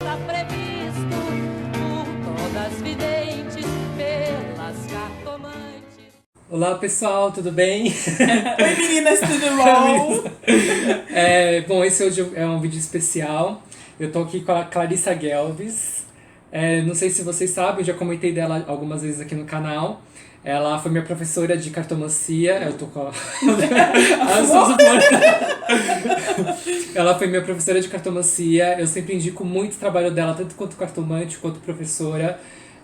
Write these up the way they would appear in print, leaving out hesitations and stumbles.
Está previsto por todas videntes, pelas cartomantes. Olá pessoal, tudo bem? Oi meninas, tudo bom? Bom, esse hoje é um vídeo especial. Eu tô aqui com a Clarissa Guelves. Não sei se vocês sabem, eu já comentei dela algumas vezes aqui no canal. Ela foi minha professora de cartomancia. Eu tô com a... Ela foi minha professora de cartomancia. Eu sempre indico muito o trabalho dela, tanto quanto cartomante, quanto professora.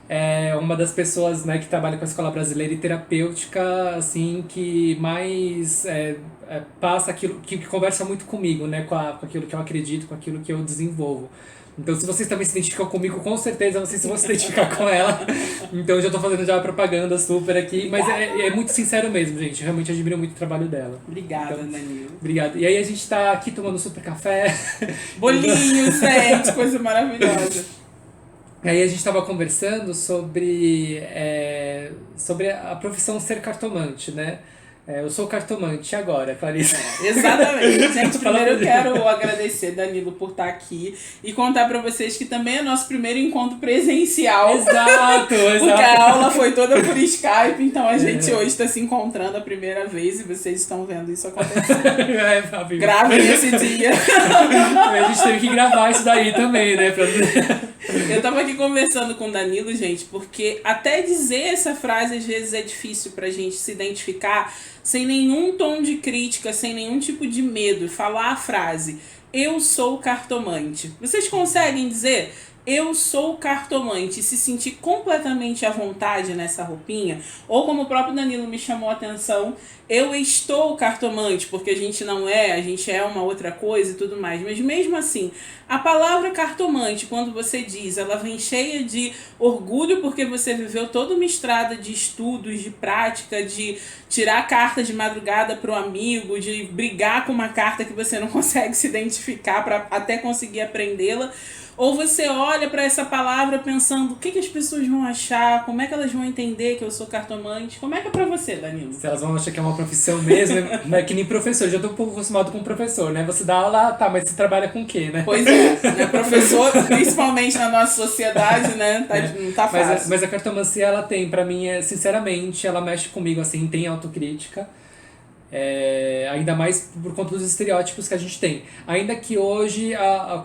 É uma das pessoas, né, que trabalha com a Escola Brasileira e Terapêutica, assim, que mais passa aquilo, que conversa muito comigo, né, com aquilo que eu acredito, com aquilo que eu desenvolvo. Então, se vocês também se identificam comigo, com certeza vocês vão se identificar com ela. Então, eu já tô fazendo já a propaganda super aqui. Mas é muito sincero mesmo, gente. Eu realmente admiro muito o trabalho dela. Obrigada, Então, Danilo. obrigado. E aí, a gente tá aqui tomando super café. Bolinhos, gente, coisa maravilhosa. Aí a gente estava conversando sobre a profissão ser cartomante, né? Eu sou cartomante agora, Clarissa. Exatamente. Gente, primeiro eu quero agradecer, Danilo, por estar aqui e contar pra vocês que também é nosso primeiro encontro presencial. Exato. Porque a aula foi toda por Skype, então a gente hoje está se encontrando a primeira vez e vocês estão vendo isso acontecer. Gravem esse dia. A gente teve que gravar isso daí também, né? Eu tava aqui conversando com o Danilo, gente, porque até dizer essa frase às vezes é difícil pra gente se identificar sem nenhum tom de crítica, sem nenhum tipo de medo. Falar a frase, eu sou cartomante. Vocês conseguem dizer, eu sou cartomante, e se sentir completamente à vontade nessa roupinha? Ou como o próprio Danilo me chamou a atenção, eu estou cartomante, porque a gente não é, a gente é uma outra coisa e tudo mais. Mas mesmo assim, a palavra cartomante, quando você diz, ela vem cheia de orgulho, porque você viveu toda uma estrada de estudos, de prática, de tirar carta de madrugada pro amigo, de brigar com uma carta que você não consegue se identificar para até conseguir aprendê-la. Ou você olha para essa palavra pensando, o que as pessoas vão achar? Como é que elas vão entender que eu sou cartomante? Como é que é pra você, Danilo? Se elas vão achar que é uma profissão mesmo, não é que nem professor. Eu já tô um pouco acostumado com professor, né? Você dá aula, tá, mas você trabalha com o quê, né? Pois é, né? Professor, principalmente na nossa sociedade, né? Não tá fácil. Mas a cartomancia, ela tem, pra mim, sinceramente, ela mexe comigo, assim, tem autocrítica. Ainda mais por conta dos estereótipos que a gente tem. Ainda que hoje,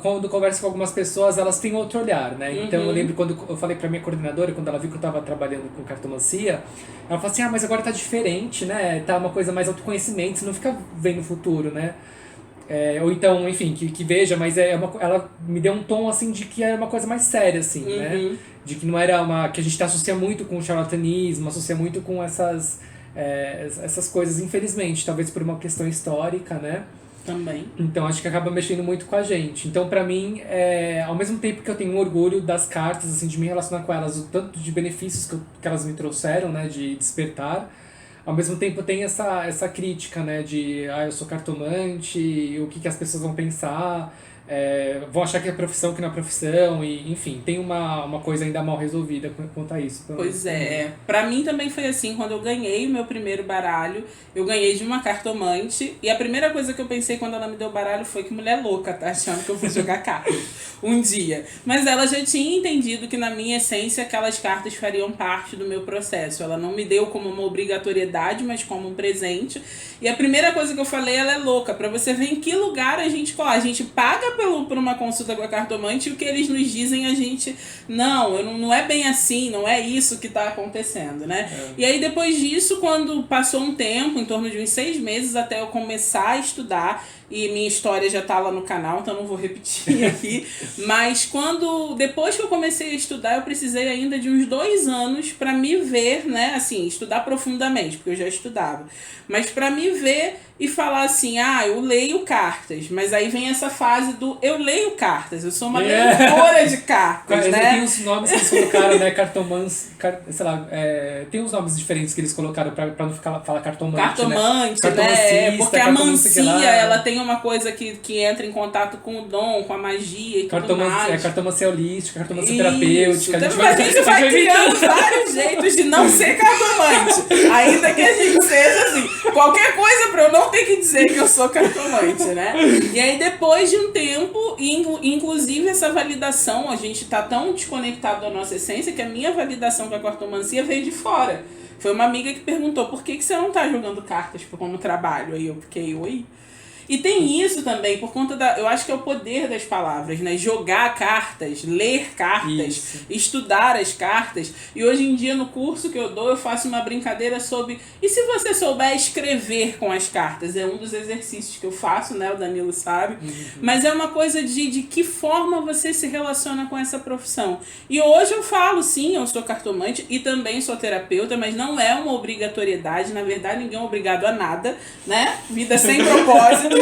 quando eu converso com algumas pessoas, elas têm outro olhar, né? Então eu lembro quando eu falei pra minha coordenadora, quando ela viu que eu tava trabalhando com cartomancia, ela falou assim, mas agora tá diferente, né? Tá uma coisa mais autoconhecimento, você não fica vendo o futuro, né? Ou então, enfim, que veja, mas ela me deu um tom, assim, de que era uma coisa mais séria, assim, né? De que não era que a gente associa muito com o charlatanismo, associa muito com essas coisas, infelizmente, talvez por uma questão histórica, né? Também. Então acho que acaba mexendo muito com a gente. Então, pra mim, ao mesmo tempo que eu tenho orgulho das cartas, assim, de me relacionar com elas, o tanto de benefícios que elas me trouxeram, né, de despertar, ao mesmo tempo tem essa crítica, né, de eu sou cartomante, o que as pessoas vão pensar, vão achar que é profissão, que não é profissão, e enfim, tem uma coisa ainda mal resolvida quanto a isso. Pois é, pra mim também foi assim, quando eu ganhei o meu primeiro baralho, eu ganhei de uma cartomante, e a primeira coisa que eu pensei quando ela me deu o baralho foi que mulher louca, tá achando que eu vou jogar cartas um dia. Mas ela já tinha entendido que na minha essência aquelas cartas fariam parte do meu processo, ela não me deu como uma obrigatoriedade, mas como um presente, e a primeira coisa que eu falei, ela é louca, pra você ver em que lugar a gente paga por uma consulta com a cartomante e o que eles nos dizem a gente, não é bem assim, não é isso que tá acontecendo, né? E aí depois disso, quando passou um tempo, em torno de uns 6 meses até eu começar a estudar, e minha história já tá lá no canal, então não vou repetir aqui, mas depois que eu comecei a estudar, eu precisei ainda de uns 2 anos para me ver, né, assim, estudar profundamente, porque eu já estudava, mas para me ver e falar assim, eu leio cartas, mas aí vem essa fase do eu leio cartas, eu sou uma leitora de cartas, né? Tem os nomes que eles colocaram, né, cartomans, sei lá, tem uns nomes diferentes que eles colocaram pra não falar cartomante, né? Cartomancista, Porque a mancia, ela tem tem uma coisa que entra em contato com o dom, com a magia e tudo mais. Cartomancia holística, cartomancia terapêutica. Então, a gente vai criando vários jeitos de não ser cartomante. Ainda que a gente seja assim, qualquer coisa pra eu não ter que dizer que eu sou cartomante, né? E aí depois de um tempo, inclusive essa validação, a gente tá tão desconectado da nossa essência que a minha validação com a cartomancia veio de fora. Foi uma amiga que perguntou, por que você não tá jogando cartas como trabalho? Aí eu fiquei, oi? E tem isso também, por conta eu acho que é o poder das palavras, né? Jogar cartas, ler cartas, estudar as cartas. E hoje em dia, no curso que eu dou, eu faço uma brincadeira sobre... E se você souber escrever com as cartas? É um dos exercícios que eu faço, né? O Danilo sabe. Mas é uma coisa de que forma você se relaciona com essa profissão. E hoje eu falo, sim, eu sou cartomante e também sou terapeuta, mas não é uma obrigatoriedade. Na verdade, ninguém é obrigado a nada, né? Vida sem propósito.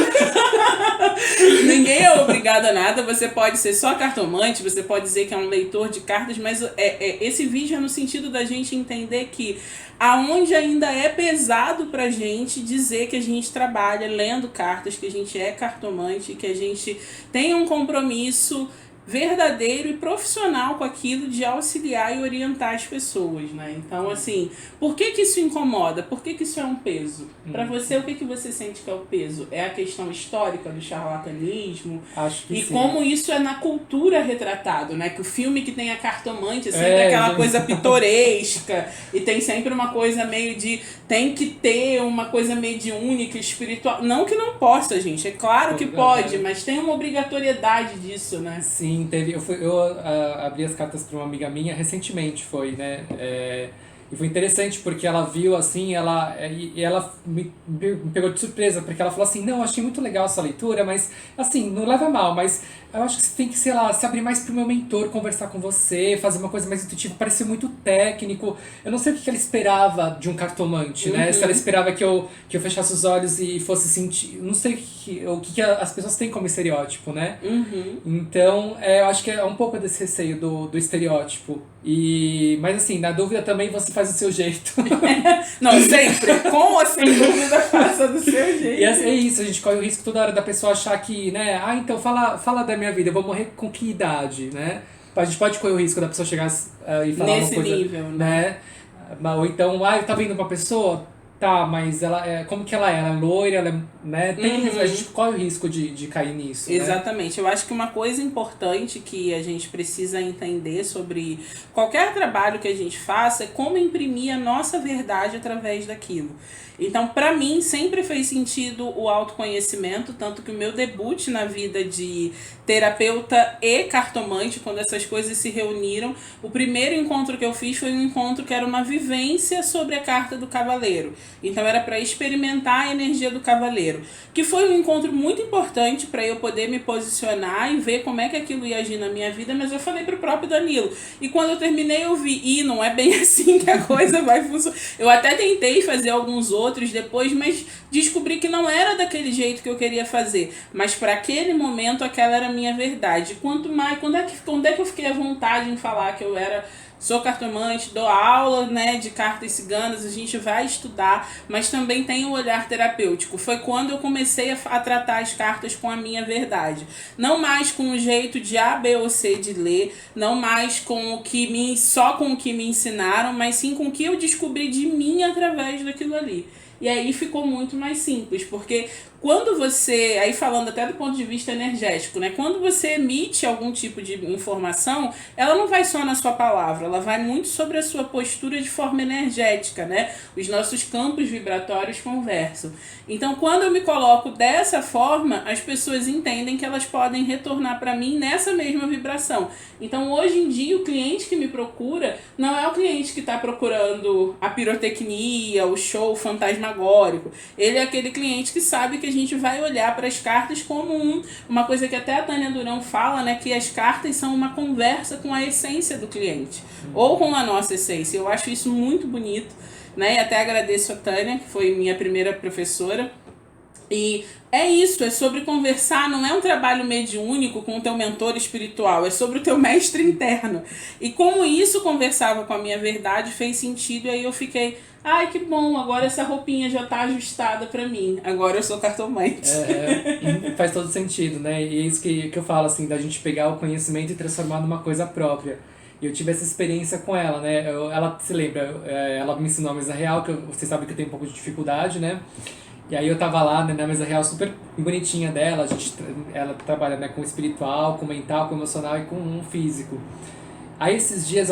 Ninguém é obrigado a nada. Você pode ser só cartomante, você pode dizer que é um leitor de cartas, mas esse vídeo é no sentido da gente entender que aonde ainda é pesado pra gente dizer que a gente trabalha lendo cartas, que a gente é cartomante, que a gente tem um compromisso verdadeiro e profissional com aquilo de auxiliar e orientar as pessoas, né? Então, assim, por que isso incomoda? Por que isso é um peso? Para você, o que você sente que é o peso? É a questão histórica do charlatanismo? Acho que e sim. Como isso é na cultura retratado, né? Que o filme que tem a cartomante é sempre aquela coisa pitoresca e tem sempre uma coisa meio de... Tem que ter uma coisa mediúnica, espiritual. Não que não possa, gente. É claro que pode, mas tem uma obrigatoriedade disso, né? Sim, eu abri as cartas para uma amiga minha recentemente, né? E foi interessante porque ela viu assim, ela me pegou de surpresa, porque ela falou assim, não, achei muito legal essa leitura, mas assim, não leva mal, mas eu acho que você tem que, sei lá, se abrir mais pro meu mentor, conversar com você, fazer uma coisa mais intuitiva, pareceu muito técnico. Eu não sei o que ela esperava de um cartomante, né? Se ela esperava que eu fechasse os olhos e fosse sentir... Não sei o que as pessoas têm como estereótipo, né? Então, eu acho que é um pouco desse receio do estereótipo. Mas assim, na dúvida também você faz do seu jeito. Não, sempre. Com ou sem dúvida, faça do seu jeito. E é isso, a gente corre o risco toda hora da pessoa achar que, né? Ah, então fala da minha vida, eu vou morrer com que idade, né? A gente pode correr o risco da pessoa chegar e falar nesse uma coisa... nível, né? Ou então, eu tava vendo uma pessoa... Tá, mas como que ela é? Ela é loira, ela é, né? A gente corre o risco de cair nisso. Exatamente. Né? Eu acho que uma coisa importante que a gente precisa entender sobre qualquer trabalho que a gente faça é como imprimir a nossa verdade através daquilo. Então, pra mim, sempre fez sentido o autoconhecimento, tanto que o meu debut na vida de terapeuta e cartomante, quando essas coisas se reuniram, o primeiro encontro que eu fiz foi um encontro que era uma vivência sobre a carta do cavaleiro. Então, era para experimentar a energia do cavaleiro, que foi um encontro muito importante para eu poder me posicionar e ver como é que aquilo ia agir na minha vida, mas eu falei pro próprio Danilo. E quando eu terminei, eu vi, não é bem assim que a coisa vai funcionar. Eu até tentei fazer alguns outros depois, mas descobri que não era daquele jeito que eu queria fazer. Mas para aquele momento, aquela era a minha verdade. Quanto mais, quando é que eu fiquei à vontade em falar que eu sou cartomante, dou aula, né, de cartas ciganas, a gente vai estudar, mas também tem o olhar terapêutico. Foi quando eu comecei a tratar as cartas com a minha verdade. Não mais com o jeito de A, B ou C de ler, não mais só com o que me ensinaram, mas sim com o que eu descobri de mim através daquilo ali. E aí ficou muito mais simples, porque quando você, aí falando até do ponto de vista energético, né? Quando você emite algum tipo de informação, ela não vai só na sua palavra, ela vai muito sobre a sua postura de forma energética, né? Os nossos campos vibratórios conversam. Então, quando eu me coloco dessa forma, as pessoas entendem que elas podem retornar para mim nessa mesma vibração. Então, hoje em dia, o cliente que me procura não é o cliente que está procurando a pirotecnia, o show fantasmagórico. Ele é aquele cliente que sabe que a gente vai olhar para as cartas como uma coisa que até a Tânia Durão fala, né, que as cartas são uma conversa com a essência do cliente, ou com a nossa essência. Eu acho isso muito bonito, né, e até agradeço a Tânia, que foi minha primeira professora, E é isso, é sobre conversar, não é um trabalho mediúnico com o teu mentor espiritual, é sobre o teu mestre interno. E como isso conversava com a minha verdade, fez sentido, e aí eu fiquei, ai que bom, agora essa roupinha já tá ajustada pra mim, agora eu sou cartomante. Faz todo sentido, né? E é isso que eu falo, assim, da gente pegar o conhecimento e transformar numa coisa própria. E eu tive essa experiência com ela, né? Ela se lembra, ela me ensinou a mesa real, você sabe que eu tenho um pouco de dificuldade, né? E aí eu tava lá, né, na mesa real super bonitinha dela, ela trabalha, né, com espiritual, com mental, com emocional e com um físico. Aí esses dias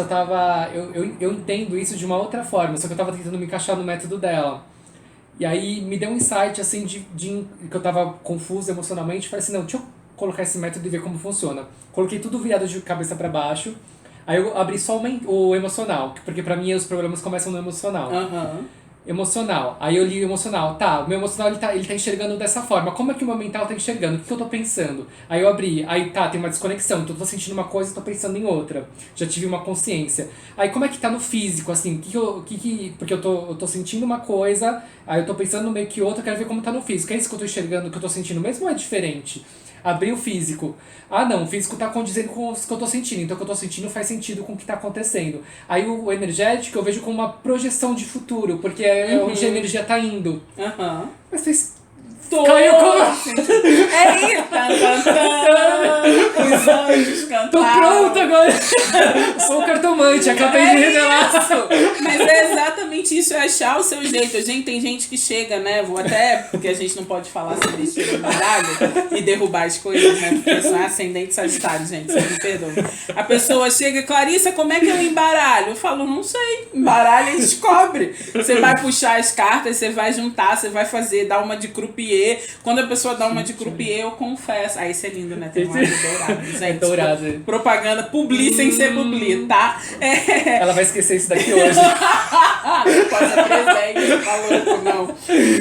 eu entendo isso de uma outra forma, só que eu tava tentando me encaixar no método dela. E aí me deu um insight, assim, que eu tava confuso emocionalmente, falei assim, não, deixa eu colocar esse método e ver como funciona. Coloquei tudo virado de cabeça pra baixo, aí eu abri só o emocional, porque pra mim os problemas começam no emocional. Emocional. Aí eu li o emocional. Tá, o meu emocional ele tá enxergando dessa forma. Como é que o meu mental tá enxergando? O que eu tô pensando? Aí eu abri. Aí tá, tem uma desconexão. Então eu tô sentindo uma coisa e tô pensando em outra. Já tive uma consciência. Aí como é que tá no físico, assim? Porque eu tô sentindo uma coisa, aí eu tô pensando meio que outra, eu quero ver como tá no físico. É isso que eu tô enxergando, que eu tô sentindo mesmo ou é diferente? Abrir o físico. Ah, não, o físico tá condizendo com o que eu tô sentindo. Então o que eu tô sentindo faz sentido com o que tá acontecendo. Aí o energético eu vejo como uma projeção de futuro, porque é onde a energia tá indo. Mas vocês... Caiu como? É isso! Os anjos cantaram. Tô pronto agora! Sou o cartomante, acabei de revelar. Isso. Mas é exatamente isso, é achar o seu jeito. Gente, tem gente que chega, né? Vou até, porque a gente não pode falar sobre isso de baralho e derrubar as coisas, né? Porque eu sou ascendente sagitário, gente, vocês me perdoam. A pessoa chega, Clarissa, como é que eu embaralho? Eu falo, não sei, embaralha e descobre. Você vai puxar as cartas, você vai juntar, você vai fazer, dar uma de croupier. Quando a pessoa dá uma de croupier, eu confesso. Ah, isso é lindo, né? Tem um lado dourado, gente. É dourado. Propaganda, publi sem ser publi, tá? Ela vai esquecer isso daqui hoje. Pode presente, tá louco, não.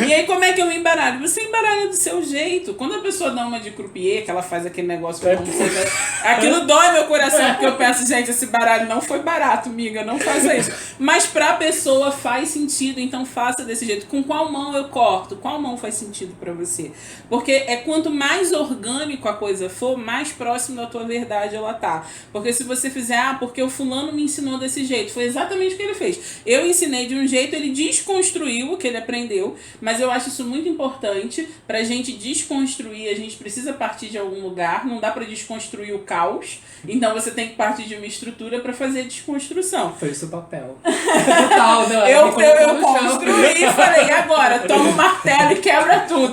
E aí, como é que eu me embaralho? Você embaralha do seu jeito. Quando a pessoa dá uma de croupier, que ela faz aquele negócio como você vai... Aquilo dói meu coração, porque eu penso, gente, esse baralho não foi barato, amiga, não faça isso. Mas pra pessoa faz sentido, então faça desse jeito. Com qual mão eu corto? Qual mão faz sentido pra você? Porque quanto mais orgânico a coisa for, mais próximo da tua verdade ela tá. Porque se você fizer, porque o fulano me ensinou desse jeito, foi exatamente o que ele fez. Eu ensinei de um jeito, ele desconstruiu o que ele aprendeu, mas eu acho isso muito importante. Pra gente desconstruir, a gente precisa partir de algum lugar, não dá pra desconstruir o caos, então você tem que partir de uma estrutura pra fazer a desconstrução. Foi isso o papel. Total, não, eu construí e falei, e agora? Toma o martelo e quebra tudo.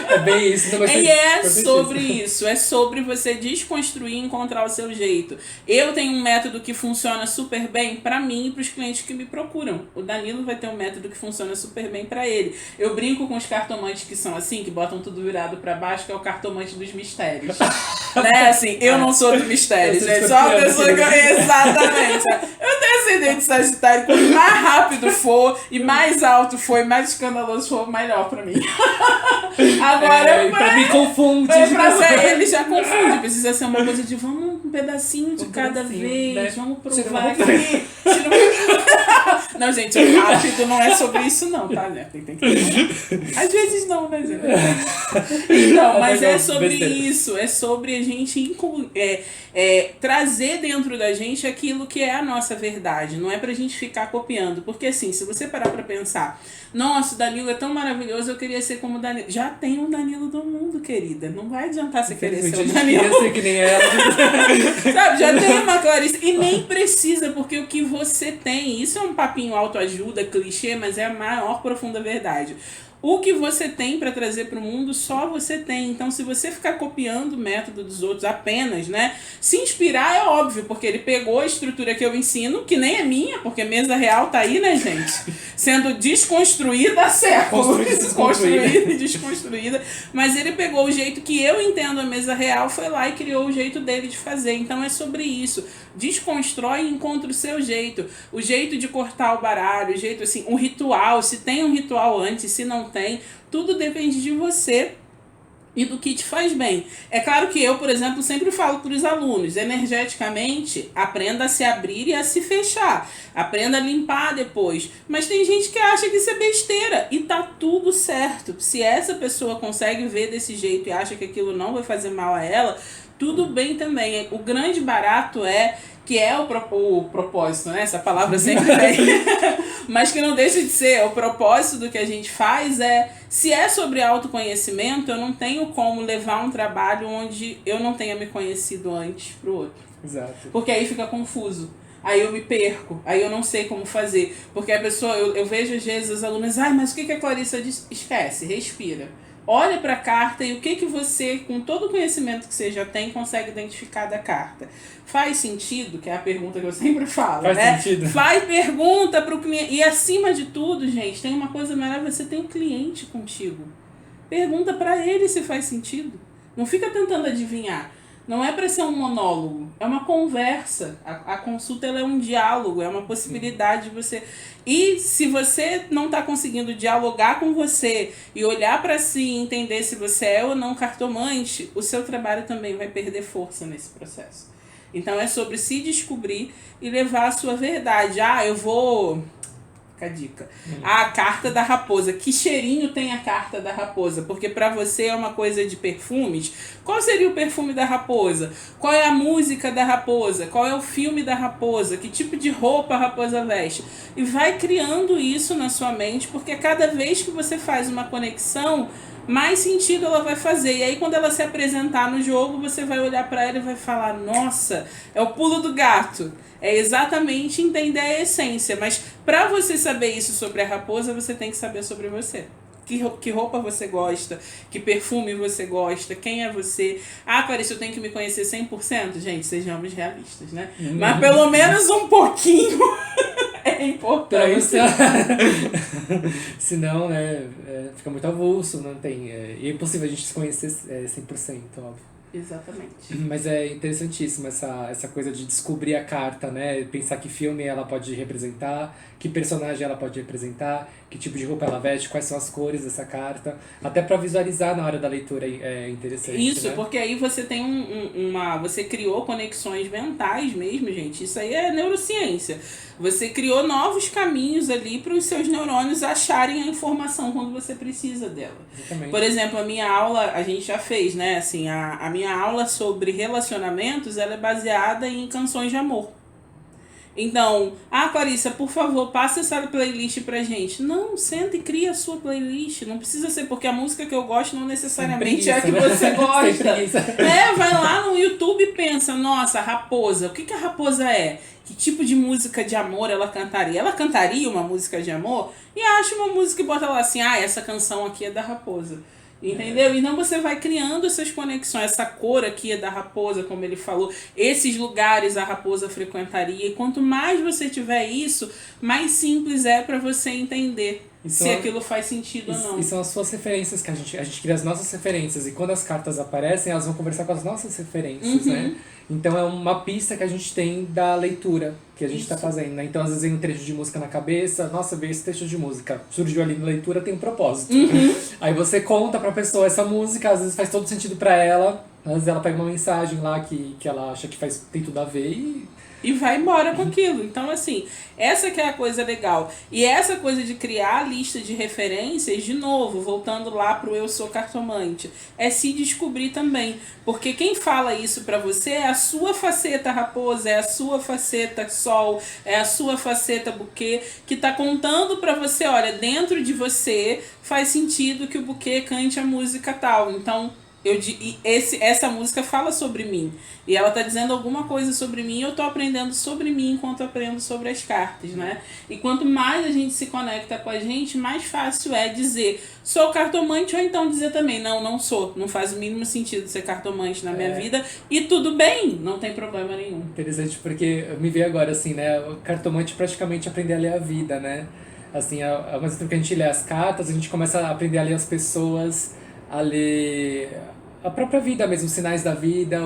É bem isso. Não, e é sobre isso. É sobre você desconstruir e encontrar o seu jeito. Eu tenho um método que funciona super bem pra mim e pros clientes que me procuram. O Danilo vai ter um método que funciona super bem pra ele. Eu brinco com os cartomantes que são assim, que botam tudo virado pra baixo, que é o cartomante dos mistérios. Né? Assim, eu não sou do mistério, gente. Só a pessoa que... Exatamente. Eu tenho ascendente sagitário. Quanto mais rápido for e mais alto for e mais escandaloso for, melhor pra mim. Agora, pra mim confunde. Ele já confunde. Precisa ser uma coisa de vamos um pedacinho de cada vez, né? Vamos provar aqui. Não, gente, o rápido não é sobre isso, não, tá? Tem que... Às vezes não, né, gente? Então, mas é sobre isso. É sobre a gente trazer dentro da gente aquilo que é a nossa verdade. Não é pra gente ficar copiando. Porque, assim, se você parar pra pensar, nossa, o Danilo é tão maravilhoso, eu queria ser como o Danilo. Já tem um Danilo do mundo, querida. Não vai adiantar você querer ser o Danilo. Eu ser que nem ela. Sabe, já tem uma Clarice. E nem precisa, porque o que você tem, isso é um papinho autoajuda, clichê, mas é a maior profunda verdade. O que você tem para trazer para o mundo, só você tem. Então, se você ficar copiando o método dos outros apenas, né? Se inspirar é óbvio, porque ele pegou a estrutura que eu ensino, que nem é minha, porque mesa real tá aí, né, gente? Sendo desconstruída há séculos. Construída e desconstruída. Mas ele pegou o jeito que eu entendo a mesa real, foi lá e criou o jeito dele de fazer. Então, é sobre isso. Desconstrói e encontra o seu jeito. O jeito de cortar o baralho, o jeito assim, um ritual. Se tem um ritual antes, se não tem, tudo depende de você. e do que te faz bem. É claro que eu, por exemplo, sempre falo para os alunos, energeticamente, aprenda a se abrir e a se fechar. Aprenda a limpar depois. Mas tem gente que acha que isso é besteira e tá tudo certo. Se essa pessoa consegue ver desse jeito e acha que aquilo não vai fazer mal a ela, tudo bem também. O grande barato que é o propósito, né? Essa palavra sempre vem. Mas que não deixa de ser. O propósito do que a gente faz se é sobre autoconhecimento, eu não tenho como levar um trabalho onde eu não tenha me conhecido antes pro outro. Exato. Porque aí fica confuso. Aí eu me perco, aí eu não sei como fazer. Porque a pessoa, eu vejo às vezes os alunos, mas o que a Clarissa diz? Esquece, respira. Olha para a carta e o que você, com todo o conhecimento que você já tem, consegue identificar da carta. Faz sentido? Que é a pergunta que eu sempre falo, Faz né? sentido. Faz pergunta para o cliente. E acima de tudo, gente, tem uma coisa melhor, você tem um cliente contigo. Pergunta para ele se faz sentido. Não fica tentando adivinhar. Não é para ser um monólogo, é uma conversa. A consulta ela é um diálogo, é uma possibilidade de você... E se você não está conseguindo dialogar com você e olhar para si e entender se você é ou não cartomante, o seu trabalho também vai perder força nesse processo. Então é sobre se descobrir e levar a sua verdade. Eu vou... A dica. A carta da raposa. Que cheirinho tem a carta da raposa? Porque para você é uma coisa de perfumes. Qual seria o perfume da raposa? Qual é a música da raposa? Qual é o filme da raposa? Que tipo de roupa a raposa veste? E vai criando isso na sua mente, porque cada vez que você faz uma conexão, mais sentido ela vai fazer. E aí quando ela se apresentar no jogo, você vai olhar para ela e vai falar, nossa, é o pulo do gato. É exatamente entender a essência. Mas para você saber isso sobre a raposa, você tem que saber sobre você. Que roupa você gosta, que perfume você gosta, quem é você. Clarissa, eu tenho que me conhecer 100%? Gente, sejamos realistas, né? Mas pelo menos um pouquinho é importante. Senão, né, fica muito avulso, não tem... é impossível a gente se conhecer 100%, óbvio. Exatamente. Mas é interessantíssimo essa coisa de descobrir a carta, né? Pensar que filme ela pode representar, que personagem ela pode representar, que tipo de roupa ela veste, quais são as cores dessa carta. Até para visualizar na hora da leitura é interessante. Isso, né? Porque aí você tem você criou conexões mentais mesmo, gente. Isso aí é neurociência. Você criou novos caminhos ali para os seus neurônios acharem a informação quando você precisa dela. Exatamente. Por exemplo, a minha aula, a gente já fez, né? Assim, a minha aula sobre relacionamentos, ela é baseada em canções de amor. Então, Clarissa, por favor, passa essa playlist pra gente. Não, senta e cria a sua playlist. Não precisa ser porque a música que eu gosto não necessariamente é a que você gosta. Vai lá no YouTube e pensa, nossa, raposa, o que a raposa é? Que tipo de música de amor ela cantaria? Ela cantaria uma música de amor? E acha uma música e bota lá assim, essa canção aqui é da raposa. Entendeu? Então você vai criando essas conexões. Essa cor aqui é da raposa, como ele falou. Esses lugares a raposa frequentaria. E quanto mais você tiver isso, mais simples é para você entender se aquilo faz sentido ou não. E são as suas referências, que a gente cria as nossas referências. E quando as cartas aparecem, elas vão conversar com as nossas referências, né? Então é uma pista que a gente tem da leitura que a gente está fazendo, né? Então às vezes vem um trecho de música na cabeça, nossa, veio esse trecho de música, surgiu ali na leitura, tem um propósito. Aí você conta pra pessoa essa música, às vezes faz todo sentido pra ela, às vezes ela pega uma mensagem lá que ela acha que tem tudo a ver e vai embora com aquilo. Então, assim, essa que é a coisa legal. E essa coisa de criar a lista de referências, de novo, voltando lá pro Eu Sou Cartomante, é se descobrir também. Porque quem fala isso pra você é a sua faceta raposa, é a sua faceta sol, é a sua faceta buquê, que tá contando pra você, olha, dentro de você faz sentido que o buquê cante a música tal. Então, essa música fala sobre mim e ela tá dizendo alguma coisa sobre mim, eu tô aprendendo sobre mim enquanto eu aprendo sobre as cartas, né? E quanto mais a gente se conecta com a gente, mais fácil é dizer sou cartomante, ou então dizer também não sou, não faz o mínimo sentido ser cartomante na minha vida, e tudo bem, não tem problema nenhum. Interessante, porque me veio agora assim, né, o cartomante praticamente aprender a ler a vida, né? Assim, ao mesmo tempo que a gente lê as cartas, a gente começa a aprender a ler as pessoas, a ler a própria vida mesmo, os sinais da vida,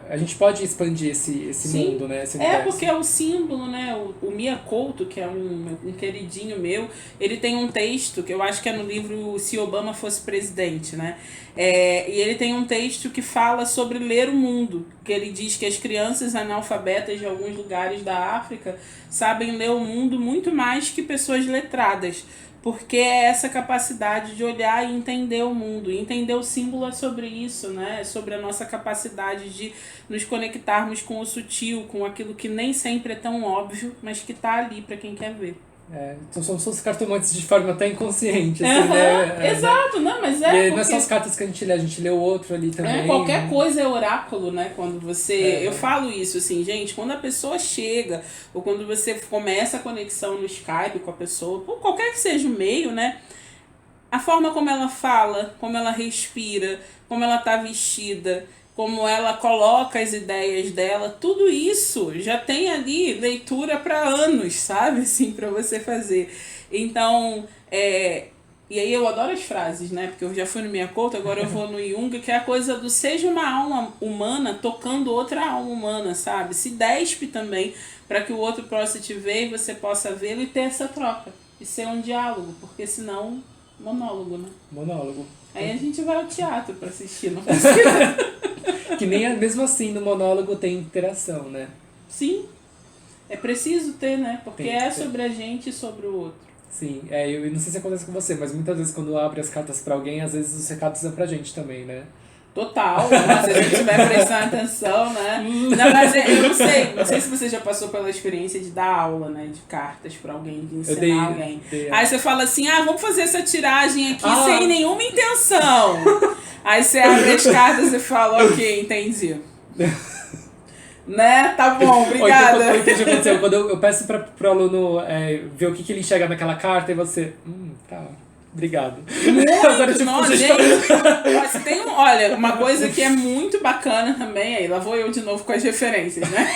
a gente pode expandir esse Sim. mundo, né? Esse universo. Porque é o símbolo, né? O Mia Couto, que é um queridinho meu, ele tem um texto que eu acho que é no livro Se Obama Fosse Presidente, né? E ele tem um texto que fala sobre ler o mundo, que ele diz que as crianças analfabetas de alguns lugares da África sabem ler o mundo muito mais que pessoas letradas, porque é essa capacidade de olhar e entender o mundo. E entender o símbolo é sobre isso, né? É sobre a nossa capacidade de nos conectarmos com o sutil, com aquilo que nem sempre é tão óbvio, mas que tá ali para quem quer ver. Então somos os cartomantes de forma até inconsciente, assim, né? Exato, não, mas Não é só as cartas que a gente lê o outro ali também. Qualquer coisa é oráculo, né? Quando você... Eu falo isso, assim, gente, quando a pessoa chega, ou quando você começa a conexão no Skype com a pessoa, ou qualquer que seja o meio, né? A forma como ela fala, como ela respira, como ela tá vestida, como ela coloca as ideias dela, tudo isso já tem ali leitura para anos, sabe? Assim, para você fazer. Então, e aí eu adoro as frases, né? Porque eu já fui no Mia Couto, agora eu vou no Jung, que é a coisa do seja uma alma humana tocando outra alma humana, sabe? Se despe também, para que o outro possa te ver e você possa vê-lo e ter essa troca. E ser um diálogo, porque senão, monólogo, né? Monólogo. Aí a gente vai ao teatro para assistir, não precisa. Que nem mesmo assim no monólogo tem interação, né? Sim, é preciso ter, né? Porque sobre a gente e sobre o outro. Sim, eu não sei se acontece com você, mas muitas vezes quando abre as cartas pra alguém, às vezes os recados são pra gente também, né? Total, mas se a gente estiver prestando atenção, né? Não, mas eu não sei se você já passou pela experiência de dar aula, né? De cartas pra alguém, de ensinar alguém. Aí você fala assim, vamos fazer essa tiragem aqui sem nenhuma intenção. Aí você abre as cartas e fala, ok, entendi. Né? Tá bom, obrigada. O que aconteceu? Quando eu peço pro aluno ver o que ele enxerga naquela carta e você... tá... Obrigado. Agora, gente, olha, uma coisa que é muito bacana também, aí lá vou eu de novo com as referências, né?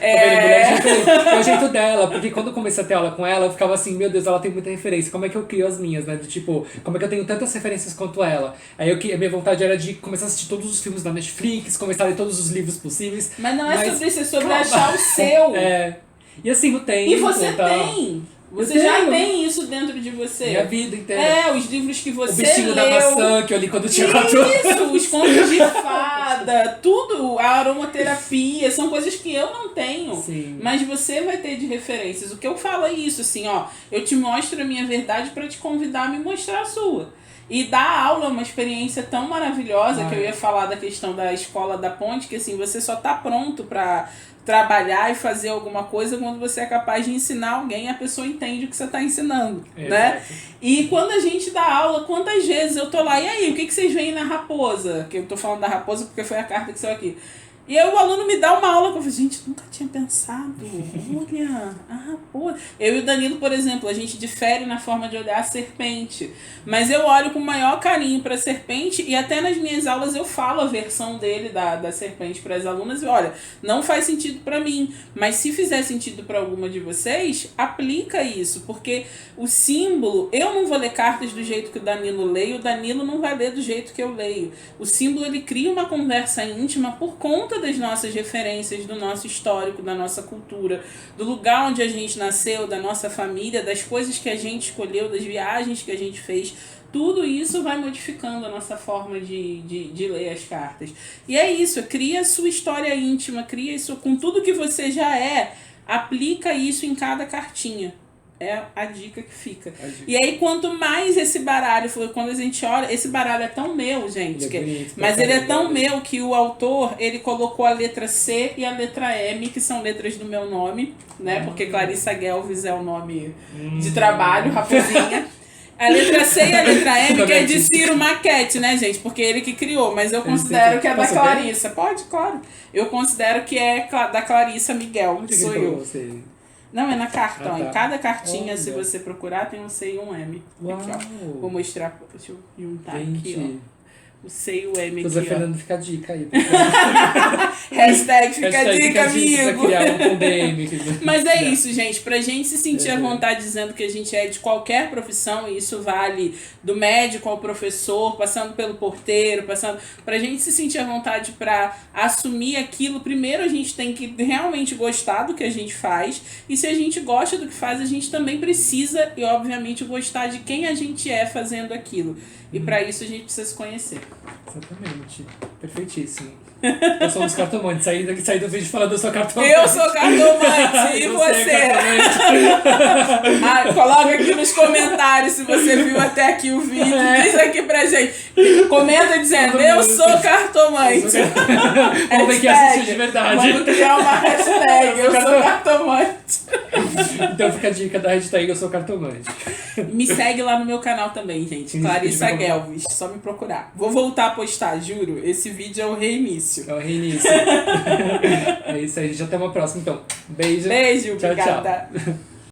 É o jeito dela, porque quando eu comecei a ter aula com ela, eu ficava assim, meu Deus, ela tem muita referência, como é que eu crio as minhas, né? Tipo, como é que eu tenho tantas referências quanto ela? Aí a minha vontade era de começar a assistir todos os filmes da Netflix, começar a ler todos os livros possíveis. Mas não é sobre isso, é sobre achar o seu. E assim, o tempo. E você tem. Você já tem isso dentro de você. Minha vida inteira. Os livros que você leu. O bichinho da maçã que eu li quando eu tinha 4 anos. Isso, os contos de fada, tudo, a aromaterapia, são coisas que eu não tenho. Sim. Mas você vai ter de referências. O que eu falo é isso, assim, eu te mostro a minha verdade para te convidar a me mostrar a sua. E dar aula é uma experiência tão maravilhosa, que eu ia falar da questão da escola da ponte, que assim, você só tá pronto para trabalhar e fazer alguma coisa quando você é capaz de ensinar alguém e a pessoa entende o que você está ensinando, né? E quando a gente dá aula, quantas vezes eu tô lá, e aí, o que vocês veem na raposa? Que eu tô falando da raposa porque foi a carta que saiu aqui. E aí o aluno me dá uma aula que eu falei, gente, nunca tinha pensado, olha, a raposa. Eu e o Danilo, por exemplo, a gente difere na forma de olhar a serpente, mas eu olho com o maior carinho para a serpente e até nas minhas aulas eu falo a versão dele da serpente para as alunas e olha, não faz sentido para mim, mas se fizer sentido para alguma de vocês, aplica isso, porque o símbolo, eu não vou ler cartas do jeito que o Danilo lê e o Danilo não vai ler do jeito que eu leio. O símbolo, ele cria uma conversa íntima por conta das nossas referências, do nosso histórico, da nossa cultura, do lugar onde a gente nasceu, da nossa família, das coisas que a gente escolheu, das viagens que a gente fez. Tudo isso vai modificando a nossa forma de ler as cartas. E é isso, cria a sua história íntima, cria isso com tudo que você já aplica isso em cada cartinha. É a dica que fica. E aí, quanto mais esse baralho for, quando a gente olha, esse baralho é tão meu, gente, mas ele é tão meu que o autor, ele colocou a letra C e a letra M, que são letras do meu nome, né? Porque Clarissa Guelves é o nome de trabalho, raposinha. A letra C e a letra M, que é de Ciro Maquete, né, gente? Porque ele que criou, mas eu considero que é da Clarissa. Pode, claro. Eu considero que é da Clarissa Miguel, que sou eu. Não, é na carta. Ó, em cada cartinha, se você procurar, tem um C e um M. Uau. Aqui, ó. Vou mostrar. Deixa eu juntar aqui, ó. O C e o M Inclusive, aqui, ó. Fernando, fica a dica aí. Hashtag fica a Hashtag dica, pra amigo. criar um DM. Mas é isso, gente. Pra gente se sentir à vontade dizendo que a gente é de qualquer profissão, e isso vale do médico ao professor, passando pelo porteiro, pra gente se sentir à vontade pra assumir aquilo, primeiro a gente tem que realmente gostar do que a gente faz. E se a gente gosta do que faz, a gente também precisa, e obviamente, gostar de quem a gente é fazendo aquilo. E pra isso a gente precisa se conhecer. Exatamente. Perfeitíssimo. Eu sou um dos cartomantes. Saí do vídeo falando eu sou cartomante. Eu sou cartomante, e você? Coloca aqui nos comentários se você viu até aqui o vídeo. Diz aqui pra gente. Comenta dizendo, eu sou cartomante. Vamos ter que assistir de verdade. Vamos criar uma hashtag, eu sou cartomante. Então fica a dica da hashtag eu sou cartomante. Me segue lá no meu canal também, gente. Clarissa Guelvis. Só me procurar. Vou voltar a postar, juro. Esse vídeo é o reinício. É o reinício. É isso aí, gente. Até uma próxima, então. Beijo. Beijo, Tchau, obrigada. tchau.